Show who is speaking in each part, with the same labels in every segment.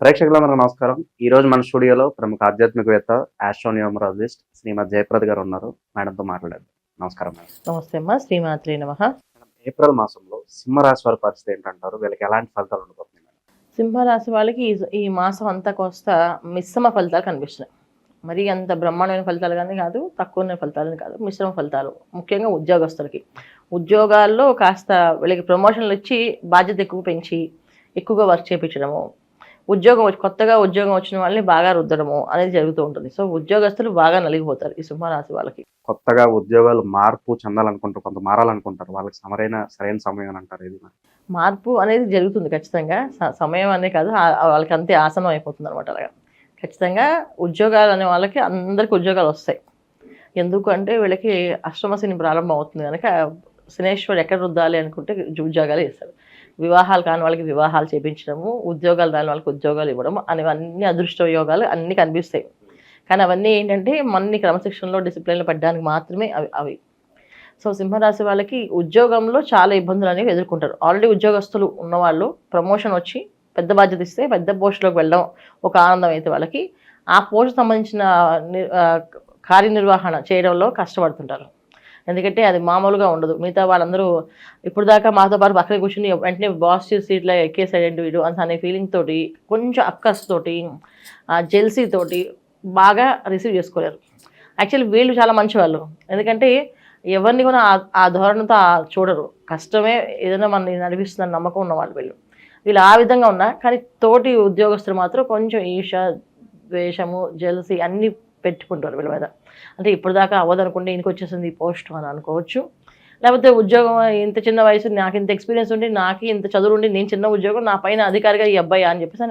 Speaker 1: ప్రేక్షకులందరూ నమస్కారం. ఈరోజు మన స్టూడియోలో ప్రముఖ ఆధ్యాత్మికవేత్త, ఆస్ట్రోన్యూమరాలజిస్ట్ శ్రీమతి జయప్రద గారు ఉన్నారు. మేడంతో మాట్లాడేద్దాం. నమస్కారం మేడం.
Speaker 2: నమస్తే అమ్మా, శ్రీమాత్రే నమః.
Speaker 1: ఏప్రిల్ మాసంలో సింహరాశి వారి పరిస్థితి ఏంటంటారు? వీళ్ళకి ఎలాంటి ఫలితాలు ఉండబోతున్నాయి మేడం?
Speaker 2: సింహరాశి వాళ్ళకి ఈ మాసం అంతా కోస్త మిశ్రమ ఫలితాలు కనిపిస్తున్నాయి. మరి అంత బ్రహ్మాండమైన ఫలితాలు కానీ కాదు, తక్కువ ఫలితాలని కాదు, మిశ్రమ ఫలితాలు. ముఖ్యంగా ఉద్యోగస్తులకి ఉద్యోగాల్లో కాస్త వీళ్ళకి ప్రమోషన్లు ఇచ్చి బాధ్యత ఎక్కువ పెంచి ఎక్కువగా వర్క్ చేయించడము, కొత్తగా ఉద్యోగం వచ్చిన వాళ్ళని బాగా రుద్దడము అనేది జరుగుతూ ఉంటుంది. సో ఉద్యోగస్తులు బాగా నలిగిపోతారు ఈ సింహరాశి వాళ్ళకి.
Speaker 1: కొత్తగా ఉద్యోగాలు మార్పు చెందాలనుకుంటారు, కొంత మారాలనుకుంటారు. వాళ్ళకి సరైన సమయం అని అంటారు. ఇది మరి
Speaker 2: మార్పు అనేది జరుగుతుంది ఖచ్చితంగా. సమయం అనే కాదు, వాళ్ళకి అంతే ఆసనం అయిపోతుంది అనమాట. అలాగా ఖచ్చితంగా ఉద్యోగాలు అనే వాళ్ళకి అందరికీ ఉద్యోగాలు వస్తాయి. ఎందుకు అంటే వీళ్ళకి అష్టమశని ప్రారంభం అవుతుంది కనుక శనేశ్వరుడు ఎక్కడ రుద్దాలి అనుకుంటే ఉద్యోగాలు ఇస్తారు. వివాహాలు కాని వాళ్ళకి వివాహాలు చేయించడము, ఉద్యోగాలు రాని వాళ్ళకి ఉద్యోగాలు ఇవ్వడం అనేవన్నీ అదృష్ట యోగాలు అన్నీ కనిపిస్తాయి. కానీ అవన్నీ ఏంటంటే మనని క్రమశిక్షణలో డిసిప్లిన్లో పెట్టడానికి మాత్రమే అవి. సో సింహరాశి వాళ్ళకి ఉద్యోగంలో చాలా ఇబ్బందులు అనేవి ఎదుర్కొంటారు. ఆల్రెడీ ఉద్యోగస్తులు ఉన్నవాళ్ళు ప్రమోషన్ వచ్చి పెద్ద బాధ్యత ఇస్తే పెద్ద పోస్టులోకి వెళ్ళడం ఒక ఆనందం అయితే వాళ్ళకి, ఆ పోస్ట్ సంబంధించిన కార్యనిర్వహణ చేయడంలో కష్టపడుతుంటారు. ఎందుకంటే అది మామూలుగా ఉండదు. మిగతా వాళ్ళందరూ ఇప్పుడు దాకా మాతో పాటు పక్కన కూర్చుని వెంటనే బాస్ సీట్లో ఎక్కేసాడంటే వీడు అనే ఫీలింగ్ తోటి, కొంచెం అక్కస్ తోటి, జెల్సీ తోటి బాగా రిసీవ్ చేసుకోలేరు. యాక్చువల్లీ వీళ్ళు చాలా మంచివాళ్ళు. ఎందుకంటే ఎవరిని కూడా ఆ ధోరణితో చూడరు. కష్టమే ఏదైనా మనని నడిపిస్తుందని నమ్మకం ఉన్నవాళ్ళు వీళ్ళు ఆ విధంగా ఉన్నా, కానీ తోటి ఉద్యోగస్తులు మాత్రం కొంచెం ఈర్ష, ద్వేషము, జెల్సీ అన్నీ పెట్టుకుంటారు వీళ్ళ మీద. అంటే ఇప్పుడు దాకా అవ్వదనుకుంటే ఇంటికి వచ్చేసింది ఈ పోస్ట్ అని అనుకోవచ్చు. లేకపోతే ఉద్యోగం ఇంత చిన్న వయసు, నాకు ఇంత ఎక్స్పీరియన్స్ ఉండి, నాకు ఇంత చదువు ఉండి, నేను చిన్న ఉద్యోగం, నా పైన అధికారిగా ఈ అబ్బాయి అని చెప్పేసి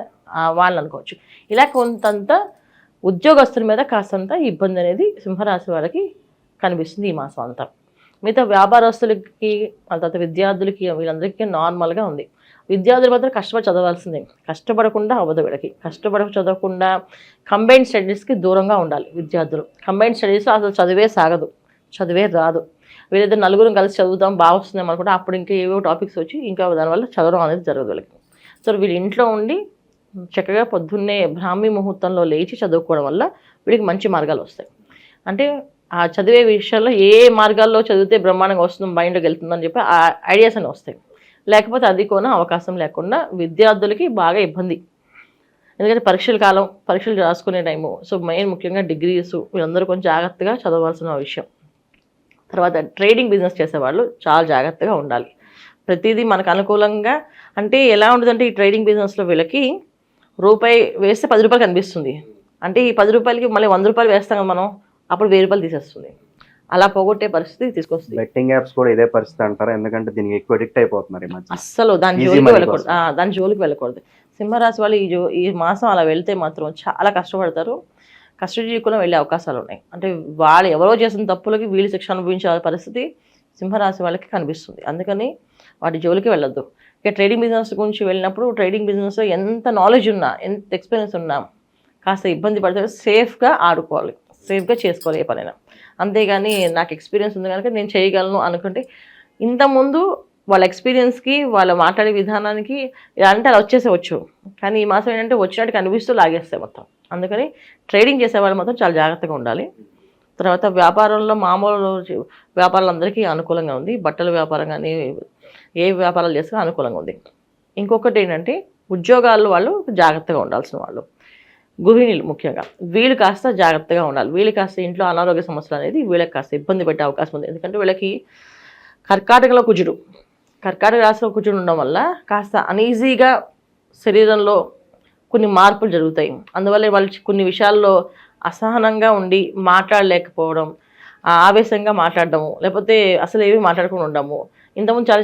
Speaker 2: వాళ్ళు అనుకోవచ్చు. ఇలా కొంతంత ఉద్యోగస్తుల మీద కాస్తంత ఇబ్బంది అనేది సింహరాశి వాళ్ళకి కనిపిస్తుంది ఈ మాసం అంతా. మిగతా వ్యాపారస్తులకి, తర్వాత విద్యార్థులకి, వీళ్ళందరికీ నార్మల్గా ఉంది. విద్యార్థులు మాత్రం కష్టపడి చదవాల్సిందే. కష్టపడకుండా అవ్వదు వీళ్ళకి. చదవకుండా కంబైన్డ్ స్టడీస్కి దూరంగా ఉండాలి విద్యార్థులు. కంబైన్డ్ స్టడీస్లో అసలు చదివే రాదు. వీళ్ళైతే నలుగురం కలిసి చదువుతాం బాగా వస్తుందేమో అనుకుంటే అప్పుడు ఇంకా ఏవో టాపిక్స్ వచ్చి ఇంకా దానివల్ల చదవడం అనేది జరగదు వీళ్ళకి. సో వీళ్ళు ఇంట్లో ఉండి చక్కగా పొద్దున్నే బ్రాహ్మీ ముహూర్తంలో లేచి చదువుకోవడం వల్ల వీళ్ళకి మంచి మార్గాలు వస్తాయి. అంటే ఆ చదివే విషయాల్లో ఏ మార్గాల్లో చదివితే బ్రహ్మాండంగా వస్తుంది, మైండ్లోకి వెళ్తుందని చెప్పి ఆ ఐడియాస్ అని వస్తాయి. లేకపోతే అది కూడా అవకాశం లేకుండా విద్యార్థులకి బాగా ఇబ్బంది. ఎందుకంటే పరీక్షలు రాసుకునే టైము. సో ముఖ్యంగా డిగ్రీస్ వీళ్ళందరూ కొంచెం జాగ్రత్తగా చదవాల్సిన విషయం. తర్వాత ట్రేడింగ్ బిజినెస్ చేసేవాళ్ళు చాలా జాగ్రత్తగా ఉండాలి. ప్రతిదీ మనకు అనుకూలంగా, అంటే ఎలా ఉంటుందంటే ఈ ట్రేడింగ్ బిజినెస్లో వీళ్ళకి రూపాయి వేస్తే 10 రూపాయలు కనిపిస్తుంది. అంటే ఈ 10 రూపాయలకి మళ్ళీ 100 రూపాయలు వేస్తాం కదా మనం, అప్పుడు 1000 రూపాయలు తీసేస్తుంది. అలా పోగొట్టే పరిస్థితి తీసుకొస్తుంది.
Speaker 1: బెట్టింగ్ యాప్స్ కూడా ఇదే పరిస్థితి అంటారు. ఎందుకంటే దీనికి ఎక్కువ అడిక్ట్ అయిపోతున్నారు ఈ మధ్య.
Speaker 2: అస్సలు దాని జోలికి వెళ్ళకూడదు. సింహరాశి వాళ్ళు ఈ మాసం అలా వెళ్తే మాత్రం చాలా కష్టపడతారు. కష్టజీవితంలో వెళ్ళే అవకాశాలు ఉన్నాయి. అంటే వాళ్ళు ఎవరో చేసిన తప్పులకి వీళ్ళు శిక్ష అనుభవించే పరిస్థితి సింహరాశి వాళ్ళకి కనిపిస్తుంది. అందుకని వాటి జోలికి వెళ్ళొద్దు. ఇక ట్రేడింగ్ బిజినెస్ గురించి వెళ్ళినప్పుడు ట్రేడింగ్ బిజినెస్లో ఎంత నాలెడ్జ్ ఉన్నా, ఎంత ఎక్స్పీరియన్స్ ఉన్నా కాస్త ఇబ్బంది పడితే సేఫ్గా ఆడుకోవాలి, సేఫ్గా చేసుకోవాలి ఏ పనైనా. అంతేగాని నాకు ఎక్స్పీరియన్స్ ఉంది కనుక నేను చేయగలను అనుకుంటే, ఇంతకుముందు వాళ్ళ ఎక్స్పీరియన్స్కి, వాళ్ళ మాట్లాడే విధానానికి ఇలా అంటే అలా వచ్చేసేవచ్చు. కానీ ఈ మాసం ఏంటంటే వచ్చినట్టు కనిపిస్తూ లాగేస్తాయి మొత్తం. అందుకని ట్రేడింగ్ చేసేవాళ్ళు మాత్రం చాలా జాగ్రత్తగా ఉండాలి. తర్వాత వ్యాపారంలో మామూలు వ్యాపారాలందరికీ అనుకూలంగా ఉంది. బట్టల వ్యాపారం కానీ ఏ వ్యాపారాలు చేసినా అనుకూలంగా ఉంది. ఇంకొకటి ఏంటంటే ఉద్యోగాల్లో వాళ్ళు జాగ్రత్తగా ఉండాల్సిన వాళ్ళు, గృహిణులు ముఖ్యంగా వీళ్ళు కాస్త జాగ్రత్తగా ఉండాలి. వీళ్ళు కాస్త ఇంట్లో అనారోగ్య సమస్యలు అనేది వీళ్ళకి కాస్త ఇబ్బంది పెట్టే అవకాశం ఉంది. ఎందుకంటే వీళ్ళకి కర్కాటక రాశిలో కుజుడు ఉండడం వల్ల కాస్త అనీజీగా శరీరంలో కొన్ని మార్పులు జరుగుతాయి. అందువల్ల వాళ్ళు కొన్ని విషయాల్లో అసహనంగా ఉండి మాట్లాడలేకపోవడం, ఆవేశంగా మాట్లాడడము, లేకపోతే అసలు ఏమీ మాట్లాడకుండా ఉండడము, ఇంతకుముందు చాలా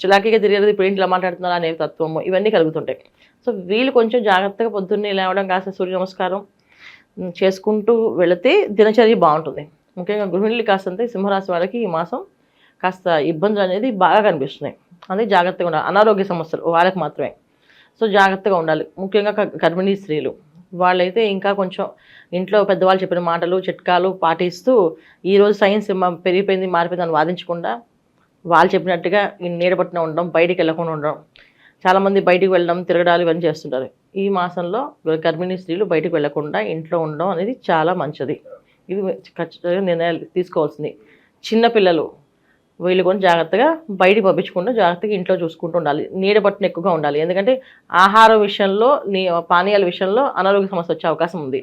Speaker 2: చిలాకీగా తిరిగేది ఇప్పుడు ఇంట్లో మాట్లాడుతున్నారు అనే తత్వము, ఇవన్నీ కలుగుతుంటాయి. సో వీళ్ళు కొంచెం జాగ్రత్తగా పొద్దున్నే లేవడం, కాస్త సూర్య నమస్కారం చేసుకుంటూ వెళితే దినచర్య బాగుంటుంది. ముఖ్యంగా గృహిణులు కాస్తంత సింహరాశి వాళ్ళకి ఈ మాసం కాస్త ఇబ్బందులు అనేది బాగా కనిపిస్తున్నాయి. అందుకే జాగ్రత్తగా ఉండాలి. అనారోగ్య సమస్యలు వాళ్ళకి మాత్రమే. సో జాగ్రత్తగా ఉండాలి. ముఖ్యంగా గర్భిణీ స్త్రీలు వాళ్ళైతే ఇంకా కొంచెం ఇంట్లో పెద్దవాళ్ళు చెప్పిన మాటలు, చిట్కాలు పాటిస్తూ ఈరోజు సైన్స్ పెరిగిపోయింది, మారిపోయిందని వాదించకుండా వాళ్ళు చెప్పినట్టుగా నీడపట్టున ఉండడం, బయటికి వెళ్ళకుండా ఉండడం. చాలామంది బయటికి వెళ్ళడం, తిరగడాలు ఇవన్నీ చేస్తుంటారు. ఈ మాసంలో గర్భిణీ స్త్రీలు బయటకు వెళ్లకుండా ఇంట్లో ఉండడం అనేది చాలా మంచిది. ఇది ఖచ్చితంగా నిర్ణయాలు తీసుకోవాల్సింది. చిన్నపిల్లలు వీళ్ళు కొంచెం జాగ్రత్తగా బయటికి పంపించకుండా జాగ్రత్తగా ఇంట్లో చూసుకుంటూ ఉండాలి. నీడ పట్టున ఎక్కువగా ఉండాలి. ఎందుకంటే ఆహారం విషయంలో పానీయాల విషయంలో అనారోగ్య సమస్య వచ్చే అవకాశం ఉంది.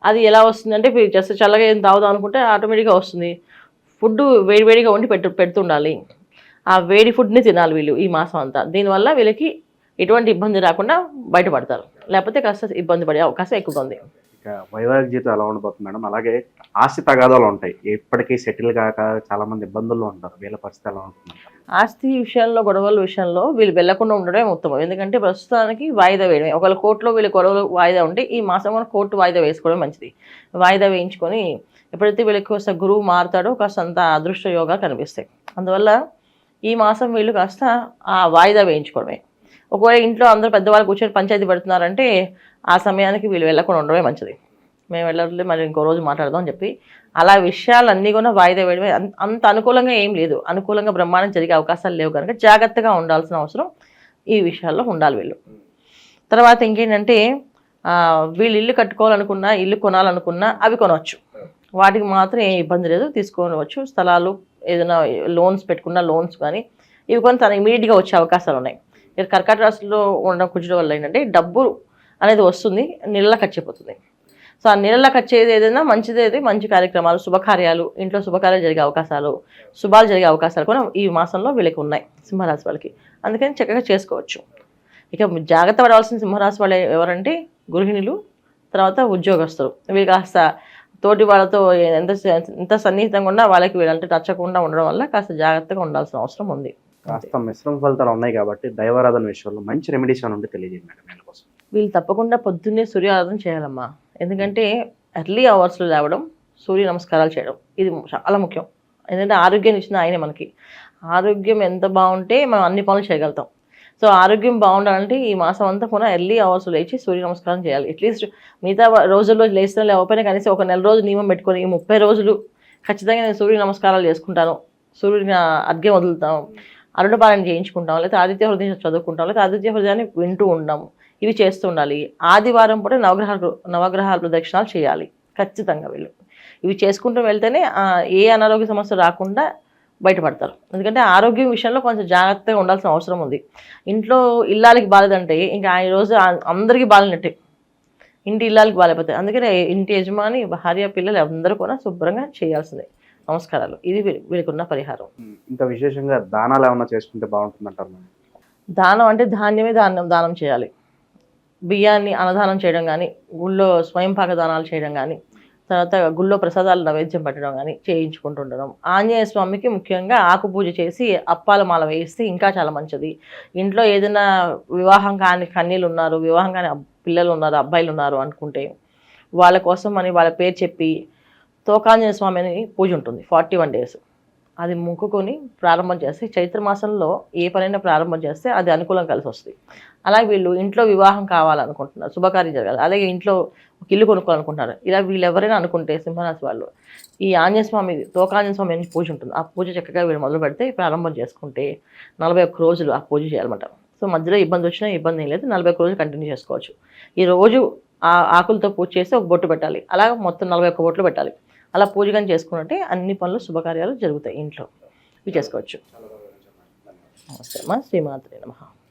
Speaker 2: అది ఎలా వస్తుందంటే జస్ట్ చల్లగా ఏం తాగుదాం అనుకుంటే ఆటోమేటిక్గా వస్తుంది. ఫుడ్ వేడివేడిగా వండి పెడుతుండాలి. ఆ వేడి ఫుడ్ని తినాలి వీళ్ళు ఈ మాసం అంతా. దీనివల్ల వీళ్ళకి ఎటువంటి ఇబ్బంది రాకుండా బయటపడతారు. లేకపోతే కాస్త ఇబ్బంది పడే అవకాశం ఎక్కువగా ఉంది.
Speaker 1: ఇక వైవాహిక జీవితం ఎలా ఉండబోతుంది మేడం? అలాగే ఆస్తి తగాదాలు ఉంటాయి, ఎప్పటికీ సెటిల్ కాక చాలా మంది ఇబ్బందుల్లో ఉంటారు. వీళ్ళ పరిస్థితి ఎలా ఉంటుంది?
Speaker 2: ఆస్తి విషయంలో గొడవల విషయంలో వీళ్ళు వెళ్లకుండా ఉండడమే ఉత్తమం. ఎందుకంటే ప్రస్తుతానికి వాయిదా వేయడమే. ఒకవేళ కోర్టులో వీళ్ళ గొడవలు వాయిదా ఉంటే ఈ మాసం కూడా కోర్టు వాయిదా వేసుకోవడం మంచిది. వాయిదా వేయించుకొని ఎప్పుడైతే వీళ్ళకి కాస్త గురువు మారుతాడో కాస్త అంత అదృష్ట యోగాలు కనిపిస్తాయి. అందువల్ల ఈ మాసం వీళ్ళు కాస్త ఆ వాయిదా వేయించుకోవడమే. ఒకవేళ ఇంట్లో అందరూ పెద్దవాళ్ళు కూర్చొని పంచాయతీ పెడుతున్నారంటే ఆ సమయానికి వీళ్ళు వెళ్ళకుండా ఉండడమే మంచిది. మేము వెళ్ళట్లేదు, మరి ఇంకో రోజు మాట్లాడదాం అని చెప్పి అలా విషయాలన్నీ కూడా వాయిదా వేయడమే. అంత అనుకూలంగా ఏం లేదు, అనుకూలంగా బ్రహ్మాండం జరిగే అవకాశాలు లేవు కనుక జాగ్రత్తగా ఉండాల్సిన అవసరం ఈ విషయాల్లో ఉండాలి వీళ్ళు. తర్వాత ఇంకేంటంటే వీళ్ళు ఇల్లు కట్టుకోవాలనుకున్నా, ఇల్లు కొనాలనుకున్నా అవి కొనవచ్చు. వాటికి మాత్రం ఏ ఇబ్బంది లేదు, తీసుకోవచ్చు. స్థలాలు ఏదైనా లోన్స్ పెట్టుకున్న లోన్స్ కానీ ఇవి కొన్ని తన ఇమీడియట్గా వచ్చే అవకాశాలు ఉన్నాయి. కర్కాటక రాశిలో ఉండడం కుజుడు వల్ల ఏంటంటే డబ్బు అనేది వస్తుంది, నెలలా ఖర్చు అయిపోతుంది. సో ఆ నెలలా ఖర్చు ఏదైనా మంచిది, మంచి కార్యక్రమాలు, శుభకార్యాలు, ఇంట్లో శుభకార్యాలు జరిగే అవకాశాలు, శుభాలు జరిగే అవకాశాలు కూడా ఈ మాసంలో వీళ్ళకి ఉన్నాయి సింహరాశి వాళ్ళకి. అందుకని చక్కగా చేసుకోవచ్చు. ఇక జాగ్రత్త పడవలసిన సింహరాశి వాళ్ళు ఎవరంటే గృహిణులు, తర్వాత ఉద్యోగస్తులు. వీళ్ళు కాస్త తోటి వాళ్ళతో ఎంత సన్నిహితంగా ఉన్నా వాళ్ళకి వీళ్ళంటే నచ్చకుండా ఉండడం వల్ల కాస్త జాగ్రత్తగా ఉండాల్సిన అవసరం ఉంది.
Speaker 1: కాస్త మిశ్రమ ఫలితాలు ఉన్నాయి కాబట్టి దైవారాధన విషయంలో మంచి రెమెడీస్ అని ఉంటే తెలియజేయండి మేడం వీళ్ళ కోసం.
Speaker 2: వీళ్ళు తప్పకుండా పొద్దున్నే సూర్యారాధన చేయాలమ్మా. ఎందుకంటే ఎర్లీ అవర్స్లో లేవడం, సూర్య నమస్కారాలు చేయడం ఇది చాలా ముఖ్యం. ఎందుకంటే ఆరోగ్యాన్ని ఇచ్చిన ఆయనే మనకి. ఆరోగ్యం ఎంత బాగుంటే మనం అన్ని పనులు చేయగలుగుతాం. సో ఆరోగ్యం బాగుండాలంటే ఈ మాసం అంతా కూడా ఎర్లీ అవర్స్ లేచి సూర్య నమస్కారం చేయాలి. అట్లీస్ట్ మిగతా రోజుల్లో లేచిన లేకపోయినా కనీసం ఒక నెల రోజు నియమం పెట్టుకొని ఈ 30 రోజులు ఖచ్చితంగా నేను సూర్య నమస్కారాలు చేసుకుంటాను, సూర్యుడిని అర్ఘ్యం వదులుతాం, అరుణపారాయణ చేయించుకుంటాం, లేకపోతే ఆదిత్య హృదయం చదువుకుంటాం, లేకపోతే ఆదిత్య హృదయాన్ని వింటూ ఉంటాము. ఇవి చేస్తూ ఉండాలి. ఆదివారం పూట నవగ్రహాల ప్రదక్షిణాలు చేయాలి ఖచ్చితంగా వీళ్ళు. ఇవి చేసుకుంటూ వెళ్తేనే ఏ అనారోగ్య సమస్య రాకుండా బయటపడతారు. ఎందుకంటే ఆరోగ్యం విషయంలో కొంచెం జాగ్రత్తగా ఉండాల్సిన అవసరం ఉంది. ఇంట్లో ఇల్లాలకి బాలేదంటే ఇంకా ఆ రోజు అందరికీ బాలినట్టే, ఇంటి ఇల్లాలకి బాలేకపోతాయి. అందుకనే ఇంటి యజమాని, భార్య, పిల్లలు అందరూ కూడా శుభ్రంగా చేయాల్సిందే నమస్కారాలు. ఇది వీళ్ళకి ఉన్న పరిహారం.
Speaker 1: ఇంకా విశేషంగా దానాలు ఏమన్నా చేసుకుంటే బాగుంటుందంటారు మేడం?
Speaker 2: దానం అంటే ధాన్యమే దానం చేయాలి. బియ్యాన్ని అన్నదానం చేయడం కానీ, గుళ్ళో స్వయంపాక దానాలు చేయడం కానీ, తర్వాత గుళ్ళో ప్రసాదాలు నైవేద్యం పెట్టడం కానీ చేయించుకుంటుండడం. ఆంజనేయ స్వామికి ముఖ్యంగా ఆకు పూజ చేసి అప్పాల మాల వేయిస్తే ఇంకా చాలా మంచిది. ఇంట్లో ఏదైనా వివాహం కాని కన్యలు ఉన్నారు, వివాహం కాని పిల్లలు ఉన్నారు, అబ్బాయిలు ఉన్నారు అనుకుంటే వాళ్ళ కోసం అని వాళ్ళ పేరు చెప్పి తోకాంజనేయ స్వామి అని పూజ ఉంటుంది 41 days. అది మొక్కుకొని ప్రారంభం చేస్తే చైత్రమాసంలో ఏ పనైనా ప్రారంభం చేస్తే అది అనుకూలం కలిసి వస్తుంది. అలాగే వీళ్ళు ఇంట్లో వివాహం కావాలనుకుంటున్నారు, శుభకార్యం జరగాలి, అలాగే ఇంట్లో ఒక ఇల్లు కొనుక్కోవాలనుకుంటున్నారు. ఇలా వీళ్ళు ఎవరైనా అనుకుంటే సింహరాశి వాళ్ళు ఈ ఆంజనేయ స్వామి, తోకాంజనేయ స్వామి అని పూజ ఉంటుంది. ఆ పూజ చక్కగా వీళ్ళు మొదలు పెడితే ప్రారంభం చేసుకుంటే 41 రోజులు ఆ పూజ చేయాలన్నమాట. సో మధ్యలో ఇబ్బంది వచ్చినా ఇబ్బంది ఏం లేదు, 41 రోజులు కంటిన్యూ చేసుకోవచ్చు. ఈ రోజు ఆ ఆకులతో పూజ చేసి ఒక బొట్టు పెట్టాలి, అలా మొత్తం 41 బొట్లు పెట్టాలి. అలా పూజ కానీ చేసుకున్నట్టే అన్ని పనులు శుభకార్యాలు జరుగుతాయి ఇంట్లో. ఇవి చేసుకోవచ్చు. నమస్తే అమ్మా. శ్రీమాత్రే నమః.